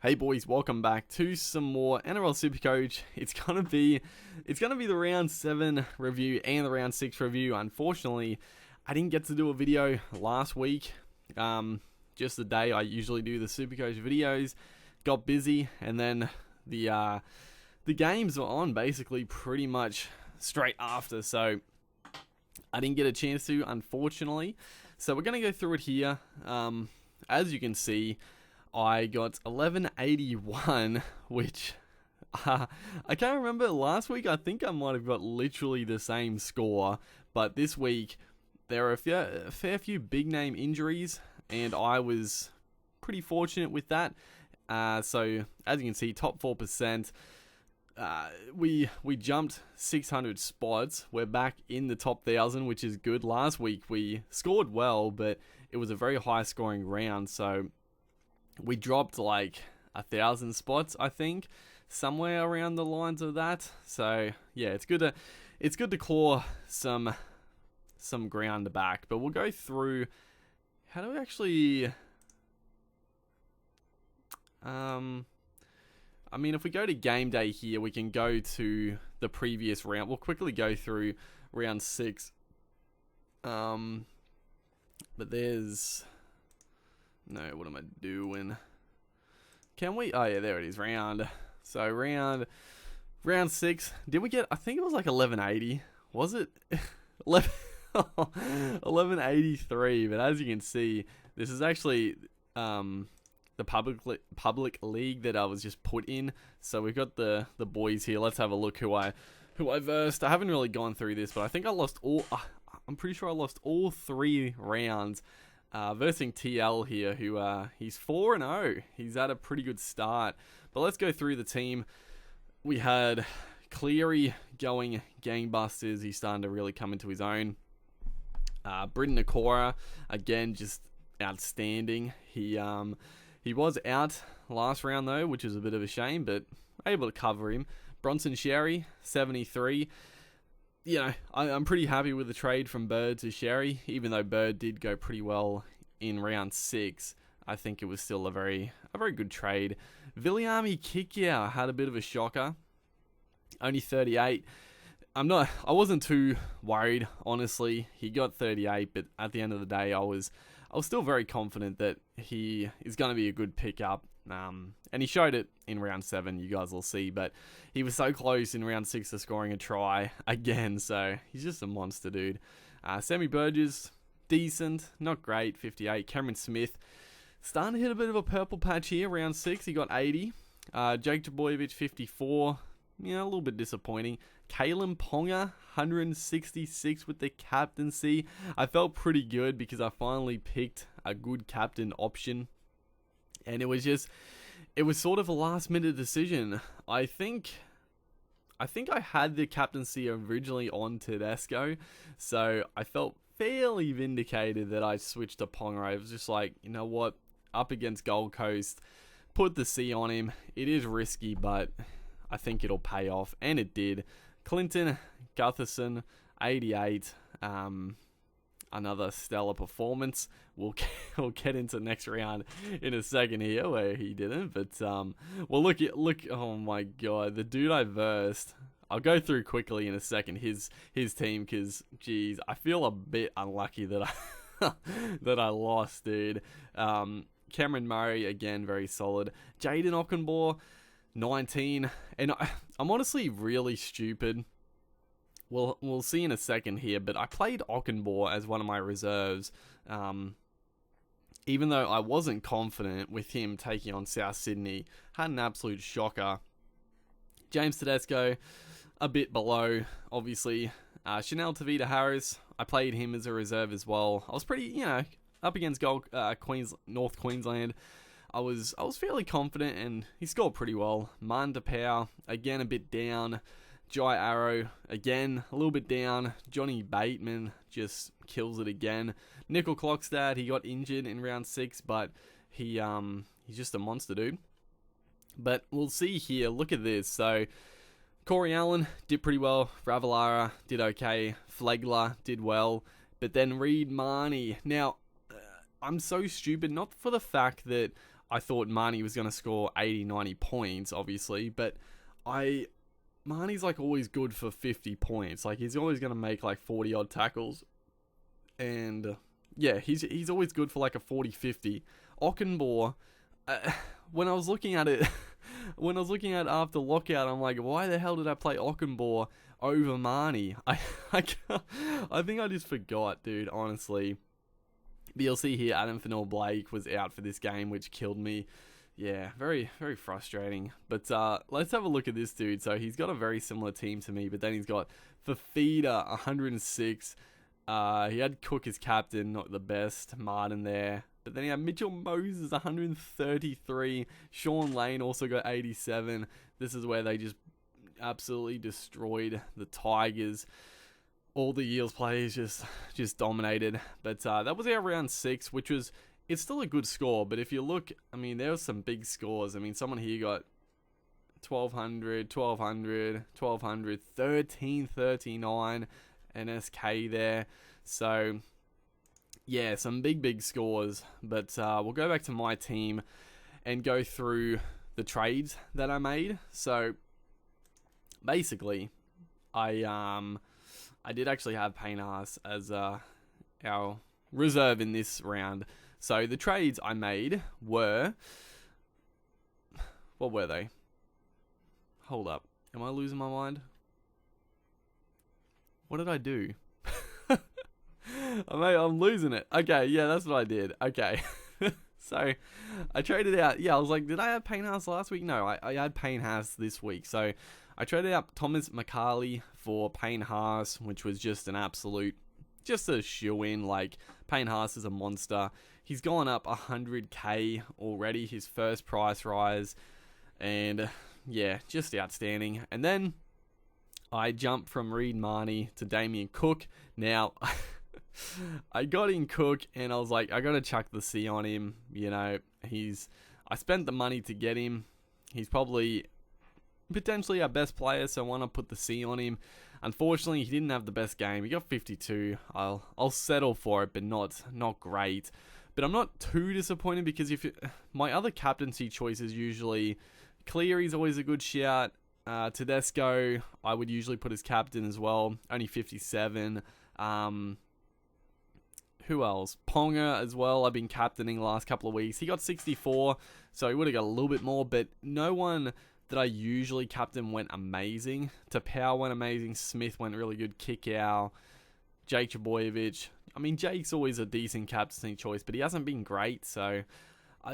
Hey boys, welcome back to some more Nrl Supercoach. It's gonna be the round 7 review and the round 6 review. Unfortunately, I didn't get to do a video last week. Just the day I usually do the Supercoach videos. Got busy, and then the games were on basically pretty much straight after, so I didn't get a chance to, unfortunately. So we're gonna go through it here. As you can see, I got 1181, which I can't remember. Last week, I think I might have got literally the same score, but this week there are a fair few big name injuries, and I was pretty fortunate with that. So as you can see, top 4%. We jumped 600 spots. We're back in the top 1,000, which is good. Last week we scored well, but it was a very high scoring round, so we dropped like 1,000 spots, I think, somewhere around the lines of that. So yeah, it's good to claw some ground back. But we'll go through. How do we actually? I mean, if we go to game day here, we can go to the previous round. We'll quickly go through round 6. But there's. No, what am I doing? Can we? Oh yeah, there it is. Round 6. Did we get? I think it was like 1180. Was it? 1183. But as you can see, this is actually the public league that I was just put in. So we've got the boys here. Let's have a look who I versed. I haven't really gone through this, but I think I lost all. I'm pretty sure I lost all 3 rounds. Versing TL here, who he's 4-0. He's had a pretty good start. But let's go through the team. We had Cleary going gangbusters. He's starting to really come into his own. Britton Nakora, again, just outstanding. He was out last round though, which is a bit of a shame, but able to cover him. Bronson Sherry, 73. You know, I'm pretty happy with the trade from Bird to Sherry, even though Bird did go pretty well in round 6. I think it was still a very good trade. Viliami Kikia had a bit of a shocker, only 38. I wasn't too worried, honestly. He got 38, but at the end of the day, I was still very confident that he is going to be a good pickup. And he showed it in round 7, you guys will see, but he was so close in round 6 to scoring a try again, so he's just a monster, dude. Sammy Burgess, decent, not great, 58. Cameron Smith, starting to hit a bit of a purple patch here, round 6, he got 80. Jake Trbojevic, 54, a little bit disappointing. Kalen Ponga, 166 with the captaincy. I felt pretty good because I finally picked a good captain option. And it was sort of a last minute decision. I think I had the captaincy originally on Tedesco, so I felt fairly vindicated that I switched to Ponga. I was just like, you know what, up against Gold Coast, put the C on him. It is risky, but I think it'll pay off, and it did. Clinton Gutherson, 88. Another stellar performance. We'll get into next round in a second here where he didn't, but well, look, oh my god, the dude I versed. I'll go through quickly in a second his team, because geez, I feel a bit unlucky that I that I lost, dude. Cameron Murray, again, very solid. Jaden Ockenbaugh, 19, and I'm honestly really stupid. We'll see in a second here, but I played Ockenbaugh as one of my reserves, even though I wasn't confident with him taking on South Sydney. Had an absolute shocker. James Tedesco, a bit below, obviously. Chanel Tavita Harris, I played him as a reserve as well. I was pretty, up against North Queensland. I was fairly confident, and he scored pretty well. Manda Power, again, a bit down. Jai Arrow, again, a little bit down. Johnny Bateman just kills it again. Nickel Clockstad, he got injured in round 6, but he's just a monster, dude. But we'll see here. Look at this. So, Corey Allen did pretty well. Ravalara did okay. Flegler did well. But then Reed Marnie. Now, I'm so stupid, not for the fact that I thought Marnie was going to score 80, 90 points, obviously, but Marnie's like always good for 50 points. Like he's always going to make like 40 odd tackles. And yeah, he's always good for like a 40, 50. Ockenbaugh, when I was looking at it, after lockout, I'm like, why the hell did I play Ockenbaugh over Marnie? I think I just forgot, dude, honestly. But you'll see here, Adam Fennell-Blake was out for this game, which killed me. Yeah, very, very frustrating. But let's have a look at this dude. So he's got a very similar team to me, but then he's got Fafita, 106. He had Cook as captain, not the best. Martin there. But then he had Mitchell Moses, 133. Sean Lane also got 87. This is where they just absolutely destroyed the Tigers. All the Eels players just dominated. But that was our round 6, which was... It's still a good score, but if you look... I mean, there was some big scores. I mean, someone here got 1,200, 1,200, 1,200, 1,339, NSK there. So... yeah, some big scores, but we'll go back to my team and go through the trades that I made. So basically, I did actually have Payne Haas as our reserve in this round. So the trades I made were... what were they? Hold up. Am I losing my mind? What did I do? I'm losing it. Okay, yeah, that's what I did. Okay. So, I traded out... yeah, I was like, did I have Payne Haas last week? No, I had Payne Haas this week. So, I traded out Thomas McCarley for Payne Haas, which was just an absolute... just a shoe-in. Like, Payne Haas is a monster. He's gone up 100k already, his first price rise. And, yeah, just outstanding. And then, I jumped from Reed Marnie to Damien Cook. Now... I got in Cook and I was like, I gotta chuck the C on him. You know, I spent the money to get him. He's probably potentially our best player, so why not put the C on him? Unfortunately, he didn't have the best game. He got 52. I'll settle for it, but not great. But I'm not too disappointed because my other captaincy choices usually Cleary's always a good shout. Tedesco, I would usually put as captain as well. Only 57. Who else? Ponga as well. I've been captaining the last couple of weeks. He got 64, so he would have got a little bit more, but no one that I usually captain went amazing. Tapau went amazing. Smith went really good. Kickow. Jake Chaboyevich. I mean, Jake's always a decent captaincy choice, but he hasn't been great, so,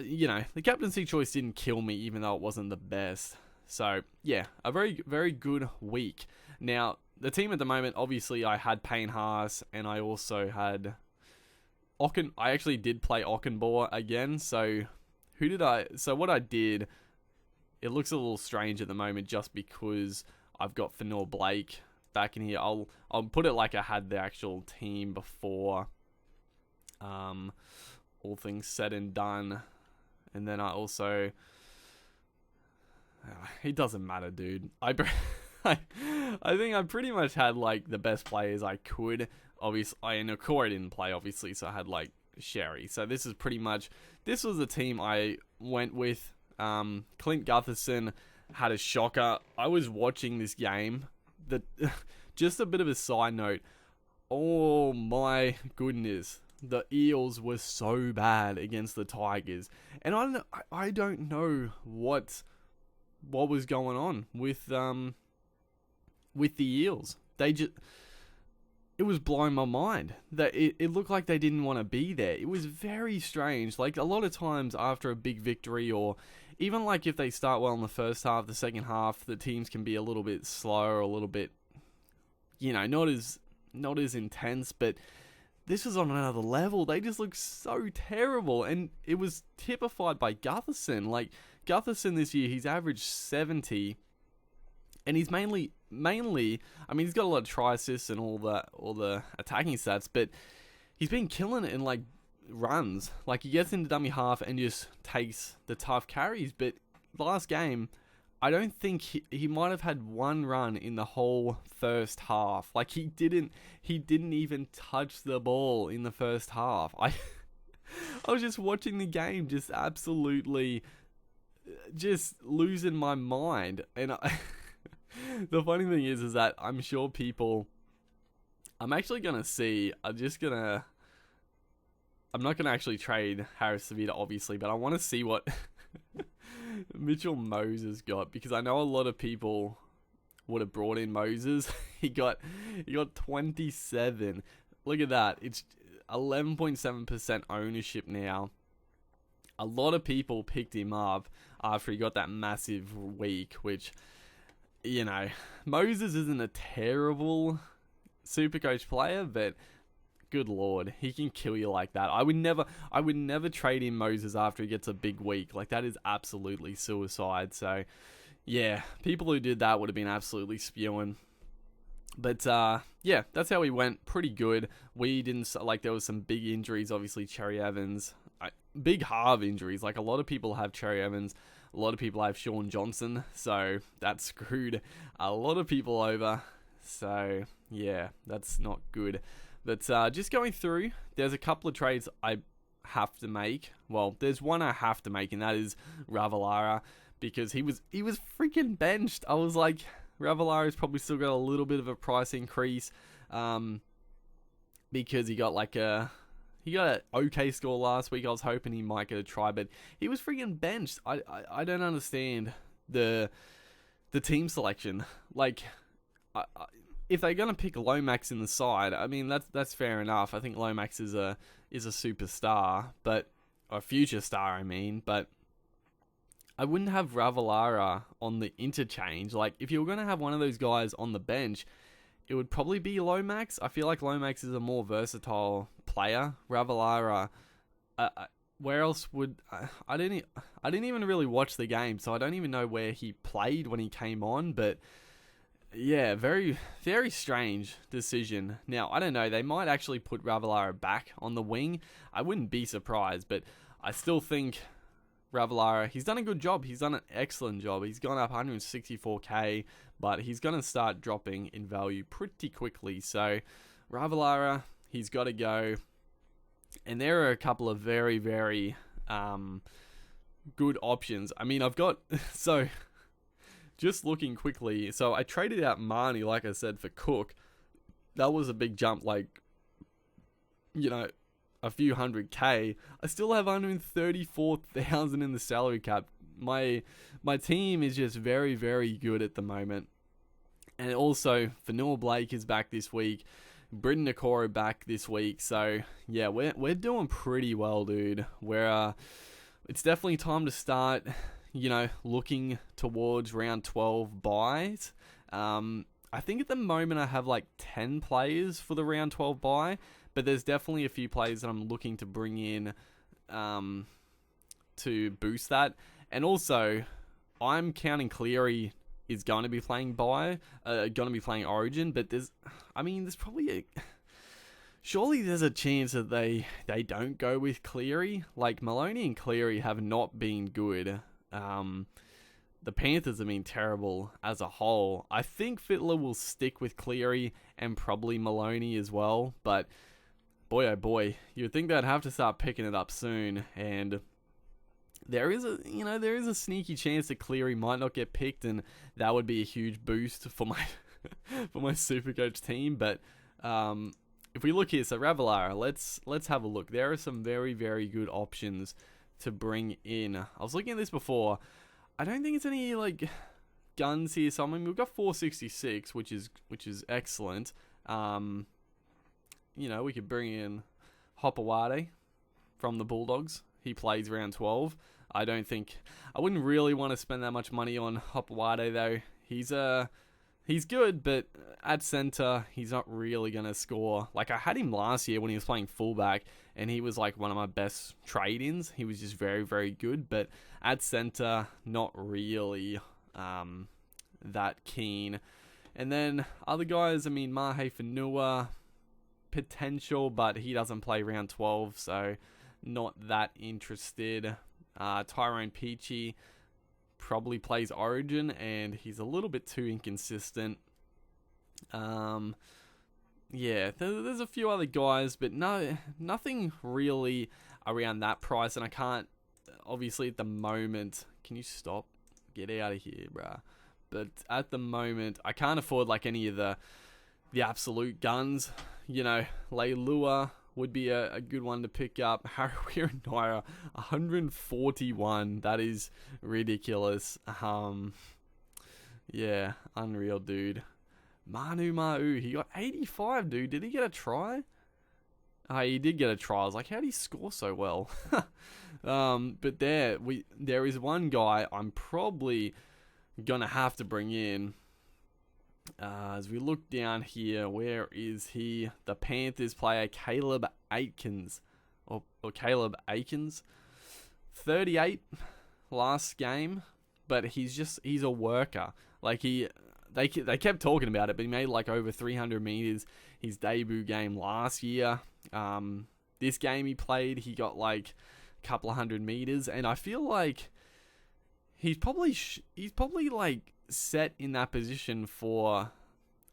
you know, the captaincy choice didn't kill me, even though it wasn't the best. So, yeah, a very, very good week. Now, the team at the moment, obviously, I had Payne Haas, and I also had... I actually did play Ockenbaugh again, so what I did, it looks a little strange at the moment just because I've got Fennell-Blake back in here. I'll put it like I had the actual team before all things said and done. And then I also... it doesn't matter, dude. I think I pretty much had like the best players I could. Obviously, Nakora didn't play, obviously, so I had, like, Sherry. So this was the team I went with. Clint Gutherson had a shocker. I was watching this game. Just a bit of a side note. Oh, my goodness. The Eels were so bad against the Tigers. And I don't know what was going on with the Eels. It was blowing my mind that it looked like they didn't want to be there. It was very strange. Like, a lot of times after a big victory, or even like if they start well in the first half, the second half, the teams can be a little bit slower, a little bit, you know, not as intense, but this was on another level. They just looked so terrible, and it was typified by Gutherson. Like, Gutherson this year, he's averaged 70, and he's mainly, I mean, he's got a lot of try assists and all the attacking stats, but he's been killing it in, like, runs. Like, he gets into dummy half and just takes the tough carries, but last game, I don't think he might have had one run in the whole first half. Like, he didn't even touch the ball in the first half. I was just watching the game, just absolutely, just losing my mind. And the funny thing is that I'm sure people, I'm actually gonna see. I'm not gonna actually trade Harris Savita, obviously, but I want to see what Mitchell Moses got, because I know a lot of people would have brought in Moses. he got 27. Look at that. It's 11.7% ownership now. A lot of people picked him up after he got that massive week, which, you know, Moses isn't a terrible Supercoach player, but good lord, he can kill you like that. I would never trade in Moses after he gets a big week. Like, that is absolutely suicide. So, yeah, people who did that would have been absolutely spewing. But, yeah, that's how we went. Pretty good. We didn't, like, there was some big injuries, obviously, Cherry Evans. Big halve injuries. Like, a lot of people have Cherry Evans. A lot of people have Sean Johnson. So, that screwed a lot of people over. So, yeah, that's not good. But just going through, there's a couple of trades I have to make. Well, there's one I have to make, and that is Ravalaara, because he was freaking benched. I was like, Ravalaara's probably still got a little bit of a price increase, because he got an okay score last week. I was hoping he might get a try, but he was freaking benched. I don't understand the team selection. Like, if they're gonna pick Lomax in the side, I mean, that's fair enough. I think Lomax is a superstar, but a future star, I mean. But I wouldn't have Ravalaara on the interchange. Like, if you were gonna have one of those guys on the bench, it would probably be Lomax. I feel like Lomax is a more versatile player. Ravalaara, where else would I didn't even really watch the game, so I don't even know where he played when he came on, but. Yeah, very, very strange decision. Now, I don't know, they might actually put Ravalaara back on the wing. I wouldn't be surprised, but I still think Ravalaara, he's done a good job. He's done an excellent job. He's gone up 164k, but he's going to start dropping in value pretty quickly. So, Ravalaara, he's got to go. And there are a couple of very, very good options. I mean, I've got... So... Just looking quickly, so I traded out Marnie, like I said, for Cook. That was a big jump, like, you know, a few 100k. I still have 134,000 in the salary cap. My team is just very, very good at the moment. And also, Fanua Blake is back this week. Britton Okoro back this week. So, yeah, we're doing pretty well, dude. It's definitely time to start... you know, looking towards round 12 buys. I think at the moment I have like 10 players for the round 12 buy, but there's definitely a few players that I'm looking to bring in to boost that. And also, I'm counting Cleary is going to be playing going to be playing Origin, but there's probably surely there's a chance that they don't go with Cleary. Like, Maloney and Cleary have not been good. The Panthers have been terrible as a whole. I think Fittler will stick with Cleary and probably Maloney as well, but boy oh boy, you would think they'd have to start picking it up soon, and there is a sneaky chance that Cleary might not get picked, and that would be a huge boost for my Supercoach team. But if we look here, so Ravalaara, let's have a look. There are some very, very good options to bring in. I was looking at this before. I don't think it's any like guns here. So I mean, we've got 466, which is excellent. You know, we could bring in Hopewade from the Bulldogs. He plays round 12. I wouldn't really want to spend that much money on Hopewade though. He's good, but at center, he's not really going to score. Like, I had him last year when he was playing fullback, and he was like one of my best trade-ins. He was just very, very good, but at center, not really that keen. And then other guys, I mean, Mahe Fanua, potential, but he doesn't play round 12, so not that interested. Tyrone Peachy probably plays Origin, and he's a little bit too inconsistent. Yeah, there's a few other guys, but nothing really. around that price, and I can't, obviously at the moment, can you stop? Get out of here, bruh. But at the moment, I can't afford like any of the absolute guns. You know, Leilua would be a good one to pick up. Harawira Naira, 141. That is ridiculous. Yeah, unreal, dude. Manu Ma'u, he got 85, dude. Did he get a try? He did get a try. I was like, how did he score so well? But there is one guy I'm probably gonna have to bring in. As we look down here, where is he? The Panthers player, Caleb Aikens. Or Caleb Aikens. 38 last game, but he's a worker. Like they kept talking about it, but he made like over 300 meters his debut game last year. This game he played, he got like a couple of 100 meters, and I feel like he's probably like set in that position for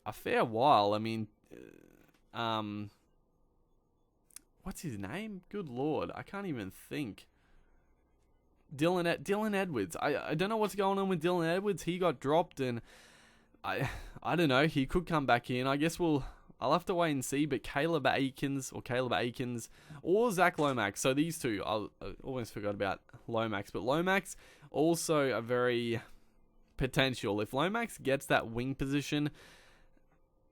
a fair while. I mean, what's his name? Good Lord, I can't even think. Dylan Edwards. I don't know what's going on with Dylan Edwards. He got dropped, and I don't know. He could come back in. I guess I'll have to wait and see. But Caleb Aikens or Zach Lomax. So these two, I almost forgot about Lomax. But Lomax also a very potential. If Lomax gets that wing position,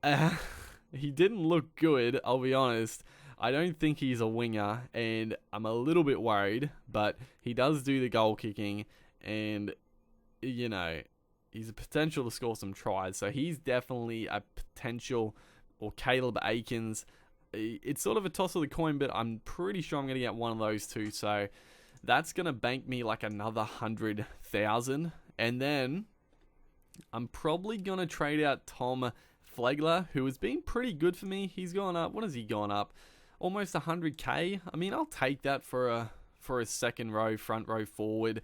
he didn't look good, I'll be honest. I don't think he's a winger, and I'm a little bit worried, but he does do the goal kicking, and, you know, he's a potential to score some tries, so he's definitely a potential, or Caleb Aikens. It's sort of a toss of the coin, but I'm pretty sure I'm going to get one of those two, so that's going to bank me like another 100,000, and then I'm probably going to trade out Tom Flegler, who has been pretty good for me. He's gone up, what has he gone up? Almost 100k. I mean, I'll take that for a second row, front row forward,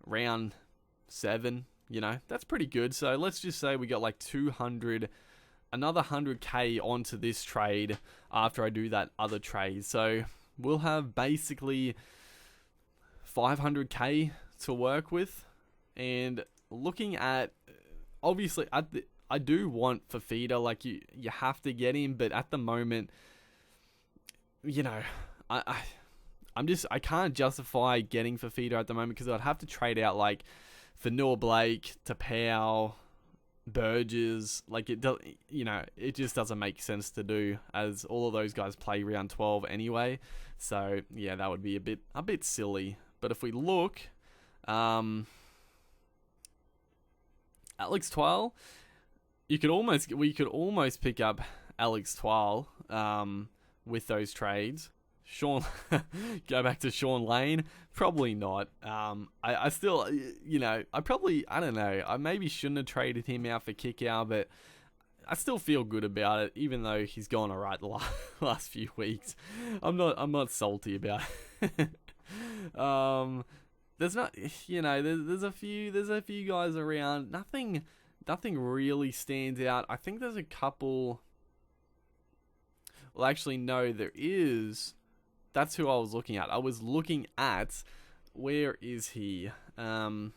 round 7. You know, that's pretty good. So let's just say we got like 200, another 100k onto this trade after I do that other trade. So we'll have basically 500k to work with. And looking at, obviously, I do want Fafita. Like you have to get him, but at the moment, you know, I can't justify getting Fafita at the moment because I'd have to trade out like Fanua Blake, Tapau, Burgess. Like it does, you know, it just doesn't make sense to do as all of those guys play round 12 anyway. So yeah, that would be a bit silly. But if we look, Alex Twal, we could almost pick up Alex Twal with those trades. Sean, go back to Sean Lane, probably not. I still, you know, I don't know, I maybe shouldn't have traded him out for Kickout, but I still feel good about it, even though he's gone alright the last few weeks. I'm not salty about it. There's not, you know, there's a few guys around. Nothing really stands out. I think there's a couple. Well, actually, no, there is. That's who I was looking at. I was looking at, where is he? Actually,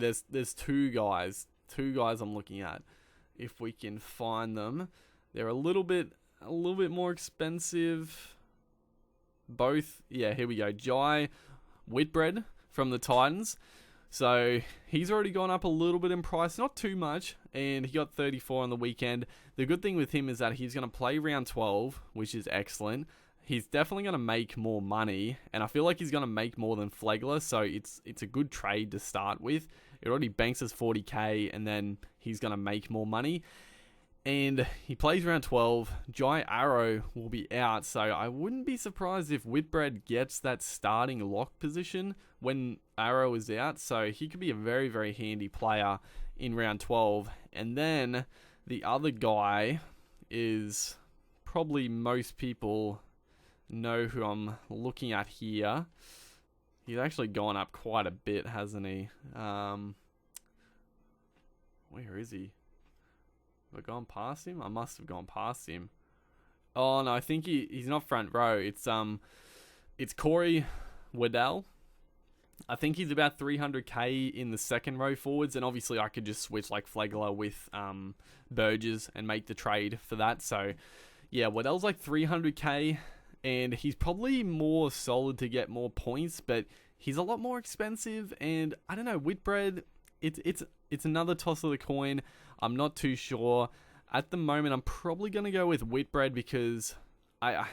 there's two guys I'm looking at. If we can find them, they're a little bit more expensive. Both, yeah, here we go. Jai Whitbread from the Titans. So he's already gone up a little bit in price, not too much, and he got 34 on the weekend. The good thing with him is that he's going to play round 12, which is excellent. He's definitely going to make more money, and I feel like he's going to make more than Flegler, so it's a good trade to start with. It already banks us 40k, and then he's going to make more money. And he plays round 12. Jai Arrow will be out, so I wouldn't be surprised if Whitbread gets that starting lock position when Arrow is out. So he could be a very, very handy player in round 12. And then the other guy is probably most people know who I'm looking at here. He's actually gone up quite a bit, hasn't he? Where is he? Have I gone past him? I must have gone past him. Oh no, I think he's not front row. It's it's Corey Waddell. I think he's about 300k in the second row forwards, and obviously I could just switch like Flegler with Burgess and make the trade for that. So yeah, Waddell's like 300k, and he's probably more solid to get more points, but he's a lot more expensive. And I don't know, Whitbread, it's another toss of the coin. I'm not too sure at the moment. I'm probably gonna go with Whitbread because I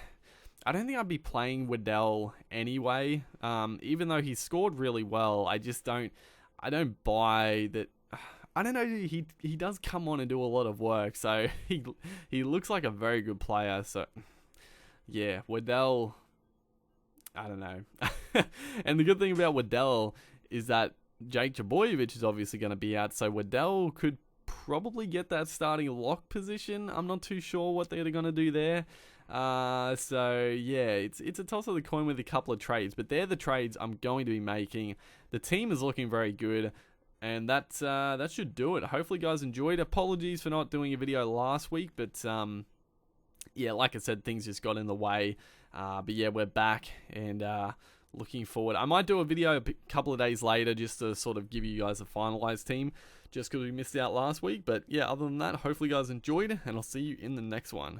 don't think I'd be playing Waddell anyway. Even though he scored really well, I don't buy that. I don't know. He does come on and do a lot of work, so he looks like a very good player. So yeah, Waddell, I don't know. And the good thing about Waddell is that Jake Jaboyevich is obviously going to be out, so Waddell could probably get that starting lock position. I'm not too sure what they're going to do there. So yeah, it's a toss of the coin with a couple of trades, but they're the trades I'm going to be making. The team is looking very good, and that should do it. Hopefully you guys enjoyed. Apologies for not doing a video last week, but yeah, like I said, things just got in the way. But yeah, we're back and looking forward. I might do a video a couple of days later just to sort of give you guys a finalized team, just because we missed out last week. But yeah, other than that, hopefully you guys enjoyed, and I'll see you in the next one.